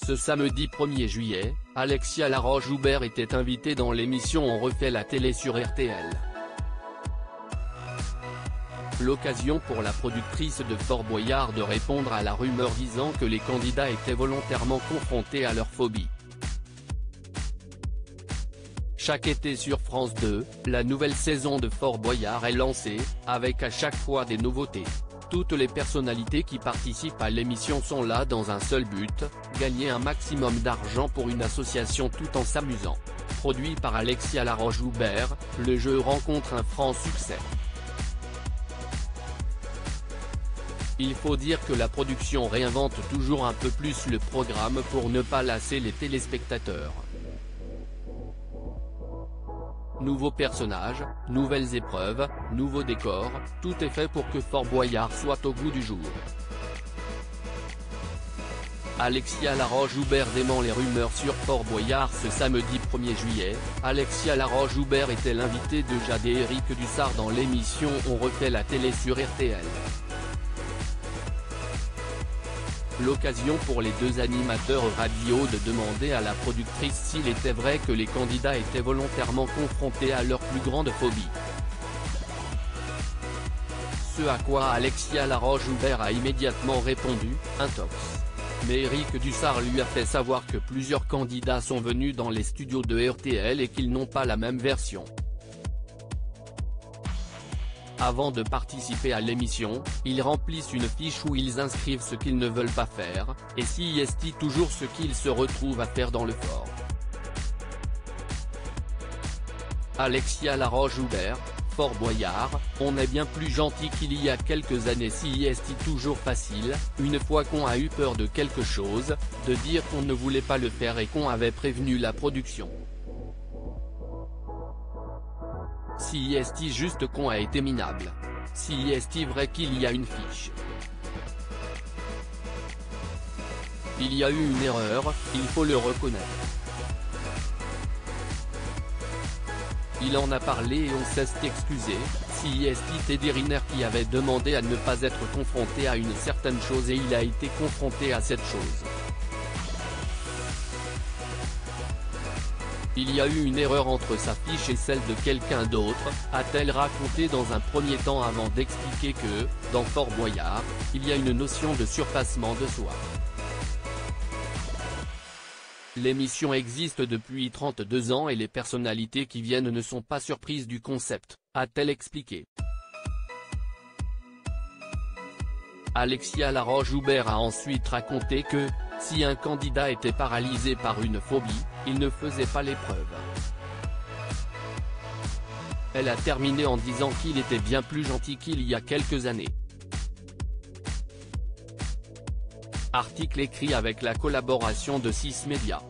Ce samedi 1er juillet, Alexia Laroche-Joubert était invitée dans l'émission On refait la télé sur RTL. L'occasion pour la productrice de Fort Boyard de répondre à la rumeur disant que les candidats étaient volontairement confrontés à leur phobie. Chaque été sur France 2, la nouvelle saison de Fort Boyard est lancée, avec à chaque fois des nouveautés. Toutes les personnalités qui participent à l'émission sont là dans un seul but, gagner un maximum d'argent pour une association tout en s'amusant. Produit par Alexia Laroche-Joubert, le jeu rencontre un franc succès. Il faut dire que la production réinvente toujours un peu plus le programme pour ne pas lasser les téléspectateurs. Nouveaux personnages, nouvelles épreuves, nouveaux décors, tout est fait pour que Fort Boyard soit au goût du jour. Alexia Laroche-Joubert dément les rumeurs sur Fort Boyard. Ce samedi 1er juillet, Alexia Laroche-Joubert était l'invitée de Jade et Eric Dussart dans l'émission On refait la télé sur RTL. L'occasion pour les deux animateurs radio de demander à la productrice s'il était vrai que les candidats étaient volontairement confrontés à leur plus grande phobie. Ce à quoi Alexia Laroche-Joubert a immédiatement répondu, intox. Mais Eric Dussart lui a fait savoir que plusieurs candidats sont venus dans les studios de RTL et qu'ils n'ont pas la même version. Avant de participer à l'émission, ils remplissent une fiche où ils inscrivent ce qu'ils ne veulent pas faire, et s'y est toujours ce qu'ils se retrouvent à faire dans le fort. Alexia Laroche-Joubert, Fort Boyard, on est bien plus gentil qu'il y a quelques années. Si est toujours facile, une fois qu'on a eu peur de quelque chose, de dire qu'on ne voulait pas le faire et qu'on avait prévenu la production. Si est juste qu'on a été minable. Si est vrai qu'il y a une fiche. Il y a eu une erreur, il faut le reconnaître. Il en a parlé et on s'est excusé. Si est Teddy Riner qui avait demandé à ne pas être confronté à une certaine chose et il a été confronté à cette chose. Il y a eu une erreur entre sa fiche et celle de quelqu'un d'autre, a-t-elle raconté dans un premier temps avant d'expliquer que, dans Fort Boyard, il y a une notion de surpassement de soi. L'émission existe depuis 32 ans et les personnalités qui viennent ne sont pas surprises du concept, a-t-elle expliqué. Alexia Laroche-Joubert a ensuite raconté que, si un candidat était paralysé par une phobie, il ne faisait pas l'épreuve. Elle a terminé en disant qu'il était bien plus gentil qu'il y a quelques années. Article écrit avec la collaboration de 6 Médias.